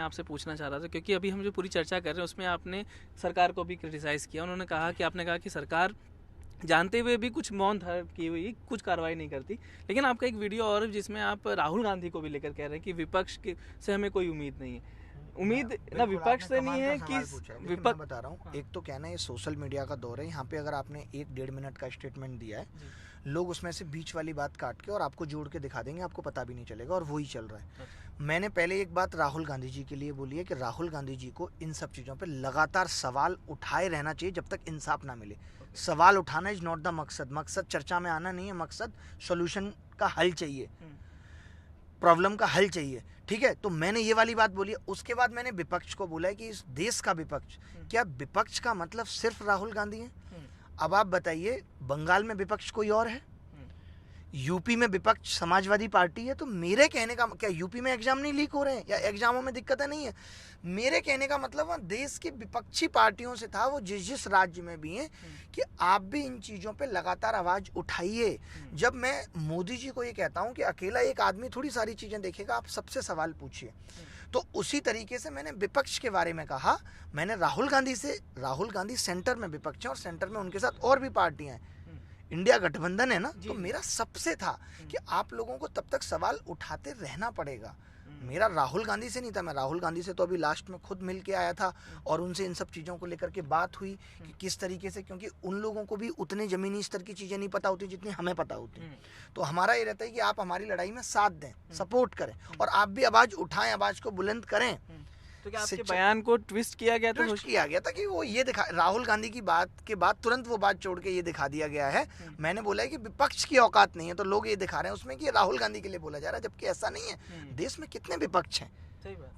आपसे पूछना चाह रहा था, क्योंकि अभी हम जो पूरी चर्चा कर रहे हैं उसमें आपने सरकार को भी क्रिटिसाइज़ किया। उन्होंने कहा कि आपने कहा कि सरकार जानते हुए भी कुछ मौन धारण की हुई, कुछ कार्रवाई नहीं करती। लेकिन आपका एक वीडियो और है जिसमें आप राहुल गांधी को भी लेकर कह रहे हैं कि विपक्ष के से हमें कोई उम्मीद नहीं है। उम्मीद ना विपक्ष से नहीं है कि विपक्ष, बता रहा हूँ। एक तो कहना है ये सोशल मीडिया का दौर है, यहाँ पे अगर आपने 1-1.5 मिनट का स्टेटमेंट दिया है, लोग उसमें से बीच वाली बात काट के और आपको जोड़ के दिखा देंगे, आपको पता भी नहीं चलेगा, और वही चल रहा है। मैंने पहले एक बात राहुल गांधी जी के लिए बोली है कि राहुल गांधी जी को इन सब चीज़ों पे लगातार सवाल उठाए रहना चाहिए जब तक इंसाफ ना मिले। सवाल उठाना इज नॉट द मकसद चर्चा में आना नहीं है, मकसद सोल्यूशन का हल चाहिए, प्रॉब्लम का हल चाहिए, ठीक है। तो मैंने ये वाली बात बोली है। उसके बाद मैंने विपक्ष को बोला है कि इस देश का विपक्ष, क्या विपक्ष का मतलब सिर्फ राहुल गांधी है? अब आप बताइए, बंगाल में विपक्ष कोई और है? यूपी में विपक्ष समाजवादी पार्टी है। तो मेरे कहने का क्या यूपी में एग्जाम नहीं लीक हो रहे हैं या एग्जामों में दिक्कतें नहीं है? मेरे कहने का मतलब वहाँ देश की विपक्षी पार्टियों से था, वो जिस राज्य में भी हैं, कि आप भी इन चीज़ों पे लगातार आवाज़ उठाइए। जब मैं मोदी जी को ये कहता हूँ कि अकेला एक आदमी थोड़ी सारी चीज़ें देखेगा, आप सबसे सवाल पूछिए। तो उसी तरीके से मैंने विपक्ष के बारे में कहा। मैंने राहुल गांधी सेंटर में विपक्ष है और सेंटर में उनके साथ और भी पार्टियां हैं, इंडिया गठबंधन है ना। तो मेरा सबसे था कि आप लोगों को तब तक सवाल उठाते रहना पड़ेगा। मेरा राहुल गांधी से नहीं था, मैं राहुल गांधी से तो अभी लास्ट में खुद मिल के आया था और उनसे इन सब चीज़ों को लेकर के बात हुई कि किस तरीके से, क्योंकि उन लोगों को भी उतने ज़मीनी स्तर की चीज़ें नहीं पता होती जितनी हमें पता होती। तो हमारा ये रहता है कि आप हमारी लड़ाई में साथ दें, सपोर्ट करें और आप भी आवाज़ उठाएं, आवाज़ को बुलंद करें। तो क्या आपके बयान को ट्विस्ट किया गया था? किया गया था कि वो ये दिखा, राहुल गांधी की बात के बाद तुरंत वो बात छोड़ के ये दिखा दिया गया है। मैंने बोला है कि विपक्ष की औकात नहीं है, तो लोग ये दिखा रहे हैं उसमें कि राहुल गांधी के लिए बोला जा रहा है, जबकि ऐसा नहीं है। देश में कितने विपक्ष हैं,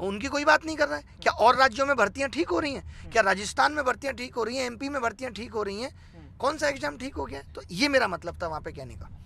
उनकी कोई बात नहीं कर रहा है। क्या और राज्यों में भर्तियां ठीक हो रही हैं? क्या राजस्थान में भर्तियां ठीक हो रही हैं? MP में भर्तियां ठीक हो रही हैं? कौन सा एग्जाम ठीक हो गया? तो ये मेरा मतलब था वहाँ पे कहने का।